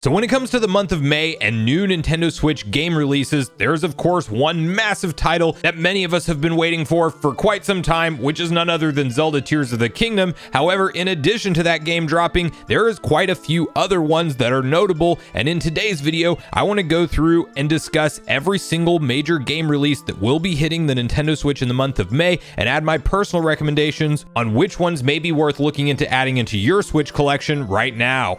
So when it comes to the month of May and new Nintendo Switch game releases, there's of course one massive title that many of us have been waiting for quite some time, which is none other than Zelda Tears of the Kingdom. However, in addition to that game dropping, there is quite a few other ones that are notable, and in today's video, I want to go through and discuss every single major game release that will be hitting the Nintendo Switch in the month of May, and add my personal recommendations on which ones may be worth looking into adding into your Switch collection right now.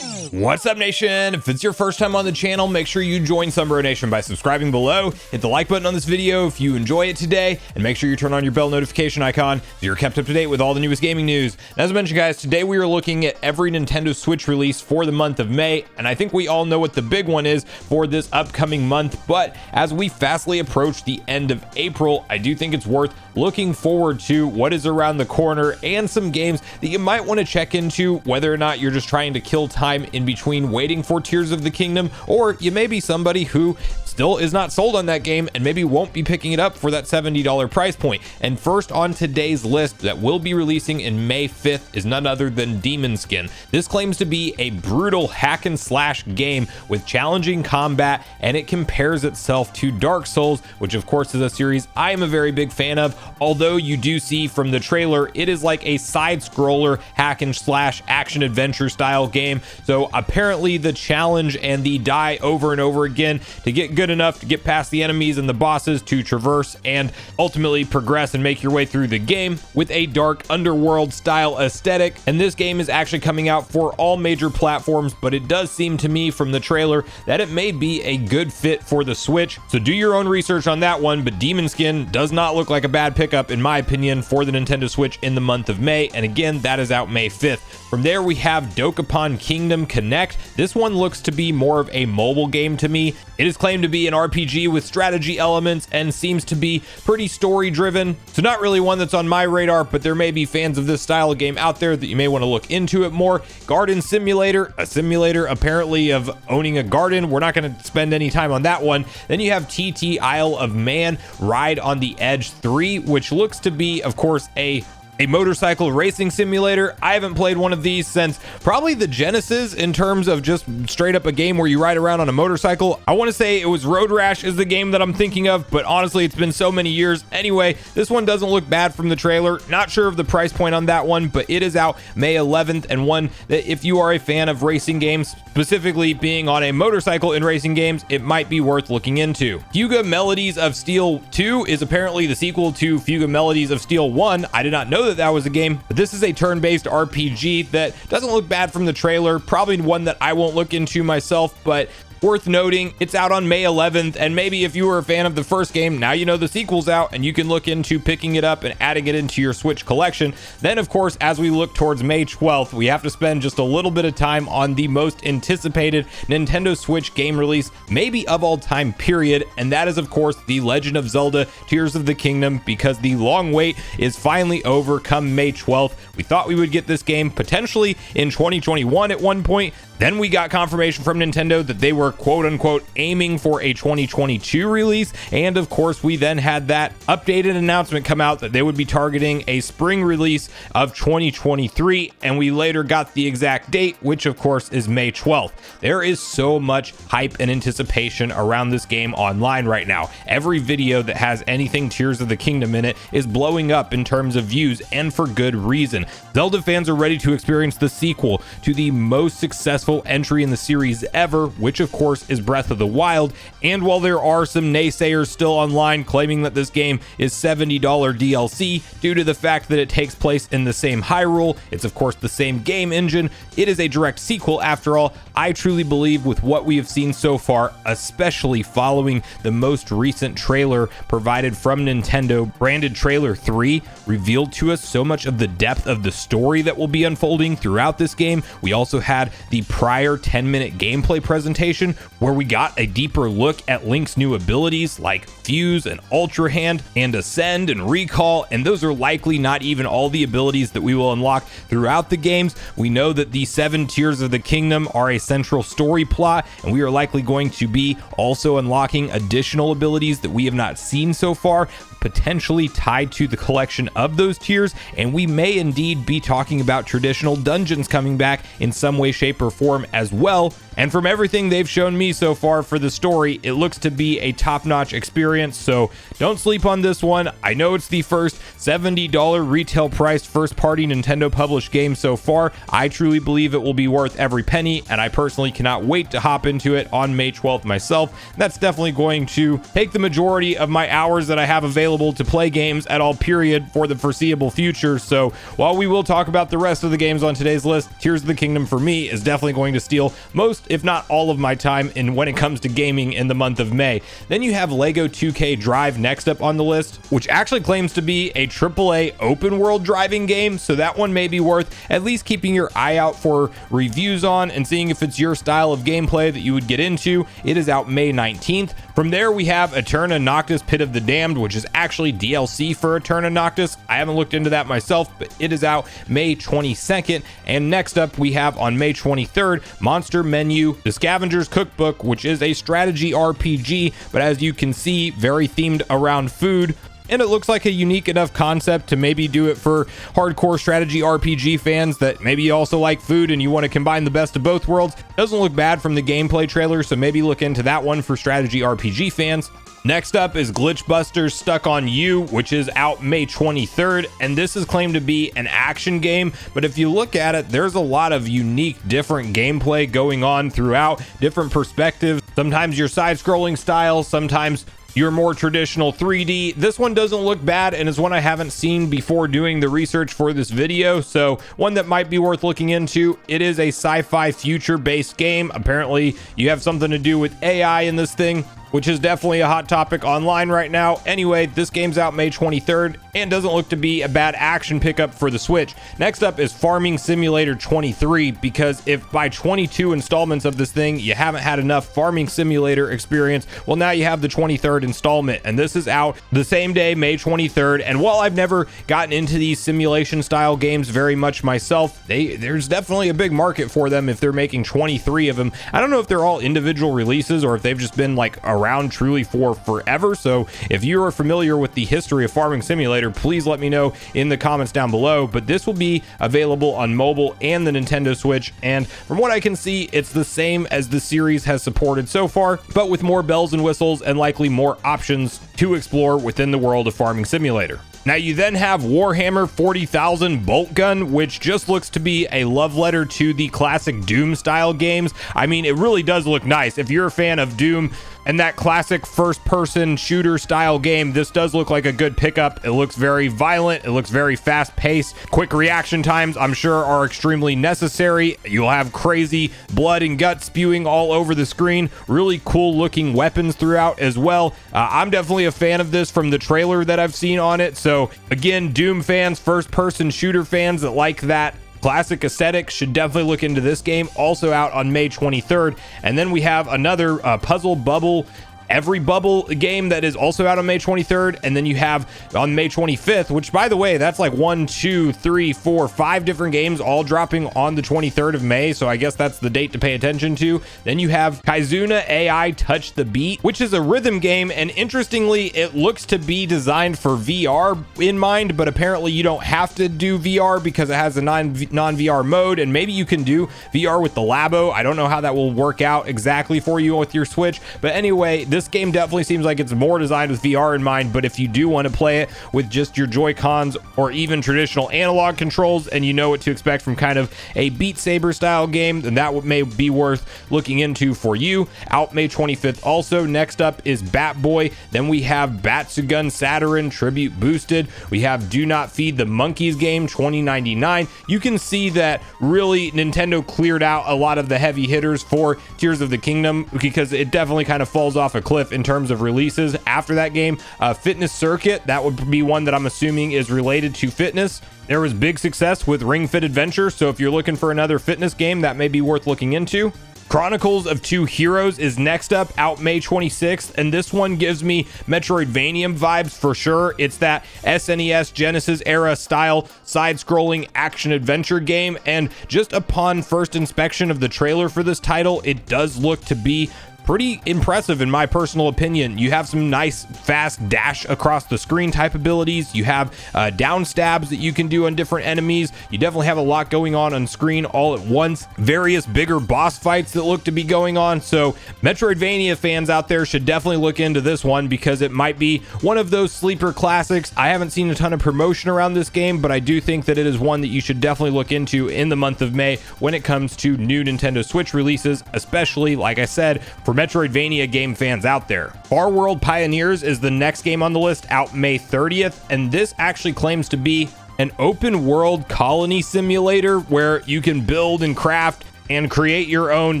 What's up, Nation? If it's your first time on the channel, make sure you join Sunbro Nation by subscribing below, hit the like button on this video if you enjoy it today, and make sure you turn on your bell notification icon so you're kept up to date with all the newest gaming news. And as I mentioned, guys, today we are looking at every Nintendo Switch release for the month of May, and I think we all know what the big one is for this upcoming month, but as we fastly approach the end of April, I do think it's worth looking forward to what is around the corner and some games that you might want to check into, whether or not you're just trying to kill time in between waiting for Tears of the Kingdom, or you may be somebody who still is not sold on that game and maybe won't be picking it up for that $70 price point. And first on today's list that will be releasing in May 5th is none other than Demon Skin. This claims to be a brutal hack and slash game with challenging combat, and it compares itself to Dark Souls, which of course is a series I am a very big fan of, although you do see from the trailer it is like a side scroller hack and slash action adventure style game. So apparently the challenge and the die over and over again to get good enough to get past the enemies and the bosses to traverse and ultimately progress and make your way through the game with a dark underworld style aesthetic. And this game is actually coming out for all major platforms, but it does seem to me from the trailer that it may be a good fit for the Switch. So do your own research on that one, but Demon Skin does not look like a bad pickup in my opinion for the Nintendo Switch in the month of May, and again that is out May 5th. From there we have Doke Upon Kingdom Connect. This one looks to be more of a mobile game to me. It is claimed to be an RPG with strategy elements and seems to be pretty story driven, so not really one that's on my radar, but there may be fans of this style of game out there that you may want to look into it more. Garden Simulator, a simulator apparently of owning a garden. We're not going to spend any time on that one. Then you have TT Isle of Man Ride on the Edge 3, which looks to be of course a motorcycle racing simulator. I haven't played one of these since probably the Genesis in terms of just straight up a game where you ride around on a motorcycle. I want to say it was Road Rash is the game that I'm thinking of, but honestly it's been so many years. Anyway, this one doesn't look bad from the trailer. Not sure of the price point on that one, but it is out May 11th, and one that if you are a fan of racing games, specifically being on a motorcycle in racing games, it might be worth looking into. Fuga Melodies of Steel 2 is apparently the sequel to Fuga Melodies of Steel 1. I did not know that was a game, but this is a turn-based RPG that doesn't look bad from the trailer. Probably one that I won't look into myself, but worth noting, it's out on May 11th, and maybe if you were a fan of the first game, now you know the sequel's out and you can look into picking it up and adding it into your Switch collection. Then of course, as we look towards May 12th, we have to spend just a little bit of time on the most anticipated Nintendo Switch game release, maybe of all time period, and that is of course The Legend of Zelda Tears of the Kingdom, because the long wait is finally over come May 12th. We thought we would get this game potentially in 2021 at one point. Then we got confirmation from Nintendo that they were quote unquote aiming for a 2022 release. And of course, we then had that updated announcement come out that they would be targeting a spring release of 2023. And we later got the exact date, which of course is May 12th. There is so much hype and anticipation around this game online right now. Every video that has anything Tears of the Kingdom in it is blowing up in terms of views, and for good reason. Zelda fans are ready to experience the sequel to the most successful entry in the series ever, which of course is Breath of the Wild. And while there are some naysayers still online claiming that this game is $70 DLC due to the fact that it takes place in the same Hyrule, it's of course the same game engine, it is a direct sequel after all. I truly believe with what we have seen so far, especially following the most recent trailer provided from Nintendo, branded Trailer 3, revealed to us so much of the depth of the story that will be unfolding throughout this game. We also had the prior 10-minute gameplay presentation collection, where we got a deeper look at Link's new abilities like Fuse and Ultra Hand and Ascend and Recall, and those are likely not even all the abilities that we will unlock throughout the games. We know that the 7 Tears of the Kingdom are a central story plot, and we are likely going to be also unlocking additional abilities that we have not seen so far, potentially tied to the collection of those tiers, and we may indeed be talking about traditional dungeons coming back in some way, shape, or form as well. And from everything they've shown me so far for the story, it looks to be a top-notch experience, so don't sleep on this one. I know it's the first $70 retail priced first-party Nintendo published game so far. I truly believe it will be worth every penny, and I personally cannot wait to hop into it on May 12th myself. That's definitely going to take the majority of my hours that I have available to play games at all period for the foreseeable future. So while we will talk about the rest of the games on today's list, Tears of the Kingdom for me is definitely going to steal most, if not all, of my time when it comes to gaming in the month of May. Then you have Lego 2K Drive next up on the list, which actually claims to be a AAA open world driving game, so that one may be worth at least keeping your eye out for reviews on and seeing if it's your style of gameplay that you would get into. It is out May 19th. From there, we have Eterna Noctis Pit of the Damned, which is actually DLC for Eterna Noctis. I haven't looked into that myself, but it is out May 22nd. And next up, we have on May 23rd, Monster Menu, The Scavenger's Cookbook, which is a strategy RPG, but as you can see, very themed around food. And it looks like a unique enough concept to maybe do it for hardcore strategy RPG fans that maybe you also like food and you want to combine the best of both worlds. Doesn't look bad from the gameplay trailer, so maybe look into that one for strategy RPG fans. Next up is Glitchbusters Stuck on You, which is out May 23rd, and this is claimed to be an action game, but if you look at it, there's a lot of unique different gameplay going on throughout, different perspectives. Sometimes your side-scrolling style, sometimes your more traditional 3D. This one doesn't look bad and is one I haven't seen before doing the research for this video, so one that might be worth looking into. It is a sci-fi future-based game. Apparently you have something to do with AI in this thing, which is definitely a hot topic online right now. Anyway, this game's out May 23rd and doesn't look to be a bad action pickup for the Switch. Next up is Farming Simulator 23, because if by 22 installments of this thing you haven't had enough Farming Simulator experience, well, now you have the 23rd installment, and this is out the same day, May 23rd. And while I've never gotten into these simulation style games very much myself, there's definitely a big market for them if they're making 23 of them. I don't know if they're all individual releases or if they've just been like around truly for forever. So if you are familiar with the history of Farming Simulator, please let me know in the comments down below. But this will be available on mobile and the Nintendo Switch, and from what I can see, it's the same as the series has supported so far, but with more bells and whistles and likely more options to explore within the world of Farming Simulator. Now you then have Warhammer 40,000 Bolt Gun, which just looks to be a love letter to the classic Doom style games. I mean, it really does look nice. If you're a fan of Doom and that classic first-person shooter style game, this does look like a good pickup. It looks very violent. It looks very fast-paced. Quick reaction times, I'm sure, are extremely necessary. You'll have crazy blood and guts spewing all over the screen. Really cool-looking weapons throughout as well. I'm definitely a fan of this from the trailer that I've seen on it. So, again, Doom fans, first-person shooter fans that like that classic aesthetic should definitely look into this game. Also out on May 23rd. And then we have another Puzzle Bubble Every Bubble game that is also out on May 23rd. And then you have on May 25th, which, by the way, that's like 1, 2, 3, 4, 5 different games all dropping on the 23rd of May. So I guess that's the date to pay attention to. Then you have Kaizuna AI Touch the Beat, which is a rhythm game. And interestingly, it looks to be designed for VR in mind, but apparently you don't have to do VR because it has a non-VR mode. And maybe you can do VR with the Labo. I don't know how that will work out exactly for you with your Switch. But anyway, this game definitely seems like it's more designed with VR in mind, but if you do want to play it with just your Joy-Cons or even traditional analog controls and you know what to expect from kind of a Beat Saber style game, then that may be worth looking into for you. Out May 25th also. Next up is Bat Boy. Then we have Batsugun Saturn Tribute Boosted. We have Do Not Feed the Monkeys game 2099. You can see that really Nintendo cleared out a lot of the heavy hitters for Tears of the Kingdom, because it definitely kind of falls off a cliff in terms of releases after that game. Fitness Circuit, that would be one that I'm assuming is related to fitness. There was big success with Ring Fit Adventure, so if you're looking for another fitness game, that may be worth looking into. Chronicles of Two Heroes is next up, out May 26th, and this one gives me Metroidvania vibes for sure. It's that SNES Genesis era style side-scrolling action-adventure game, and just upon first inspection of the trailer for this title, it does look to be pretty impressive in my personal opinion. You have some nice fast dash across the screen type abilities. You have down stabs that you can do on different enemies. You definitely have a lot going on screen all at once. Various bigger boss fights that look to be going on. So Metroidvania fans out there should definitely look into this one because it might be one of those sleeper classics. I haven't seen a ton of promotion around this game, but I do think that it is one that you should definitely look into in the month of May when it comes to new Nintendo Switch releases, especially, like I said, for Metroidvania game fans out there. Far World Pioneers is the next game on the list, out May 30th, and this actually claims to be an open world colony simulator where you can build and craft and create your own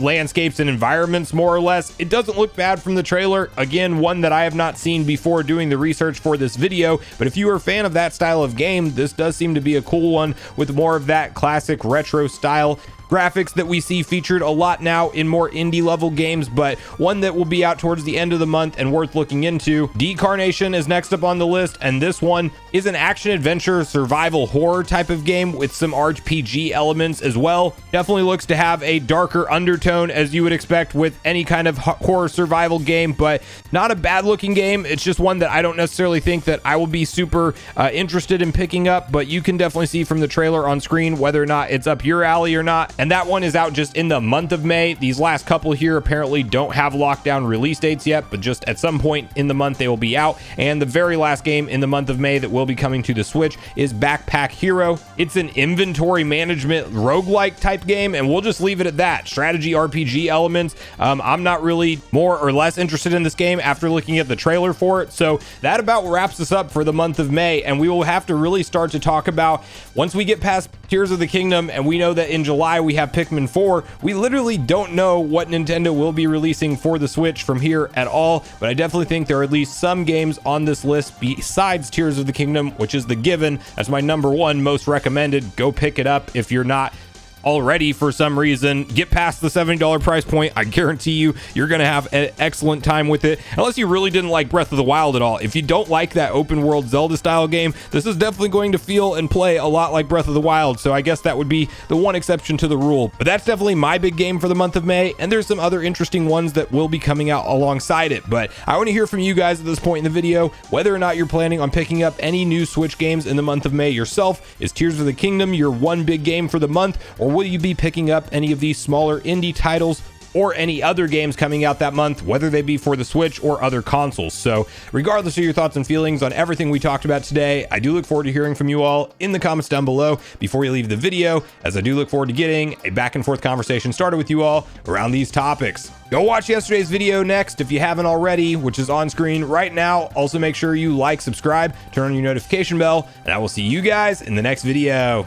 landscapes and environments, more or less. It doesn't look bad from the trailer. Again, one that I have not seen before doing the research for this video, but if you are a fan of that style of game, this does seem to be a cool one with more of that classic retro style graphics that we see featured a lot now in more indie level games, but one that will be out towards the end of the month and worth looking into. Decarnation is next up on the list, and this one is an action adventure survival horror type of game with some RPG elements as well. Definitely looks to have a darker undertone, as you would expect with any kind of horror survival game, but not a bad looking game. It's just one that I don't necessarily think that I will be super interested in picking up, but you can definitely see from the trailer on screen whether or not it's up your alley or not. And that one is out just in the month of May. These last couple here apparently don't have lockdown release dates yet, but just at some point in the month they will be out. And the very last game in the month of May that will be coming to the Switch is Backpack Hero. It's an inventory management roguelike type game, and we'll just leave it at that. Strategy RPG elements. I'm not really more or less interested in this game after looking at the trailer for it. So that about wraps us up for the month of May, and we will have to really start to talk about, once we get past Tears of the Kingdom and we know that in July we have Pikmin 4, we literally don't know what Nintendo will be releasing for the Switch from here at all, but I definitely think there are at least some games on this list besides Tears of the Kingdom, which is the given. That's my number one most recommended. Go pick it up if you're not already for some reason. Get past the $70 price point. I guarantee you're gonna have an excellent time with it, unless you really didn't like Breath of the Wild at all. If you don't like that open world Zelda style game, this is definitely going to feel and play a lot like Breath of the Wild, so I guess that would be the one exception to the rule. But that's definitely my big game for the month of May, and there's some other interesting ones that will be coming out alongside it. But I want to hear from you guys at this point in the video whether or not you're planning on picking up any new Switch games in the month of May yourself. Is Tears of the Kingdom your one big game for the month, or will you be picking up any of these smaller indie titles or any other games coming out that month, whether they be for the Switch or other consoles? So regardless of your thoughts and feelings on everything we talked about today, I do look forward to hearing from you all in the comments down below before you leave the video, as I do look forward to getting a back and forth conversation started with you all around these topics. Go watch yesterday's video next if you haven't already, which is on screen right now. Also make sure you like, subscribe, turn on your notification bell, and I will see you guys in the next video.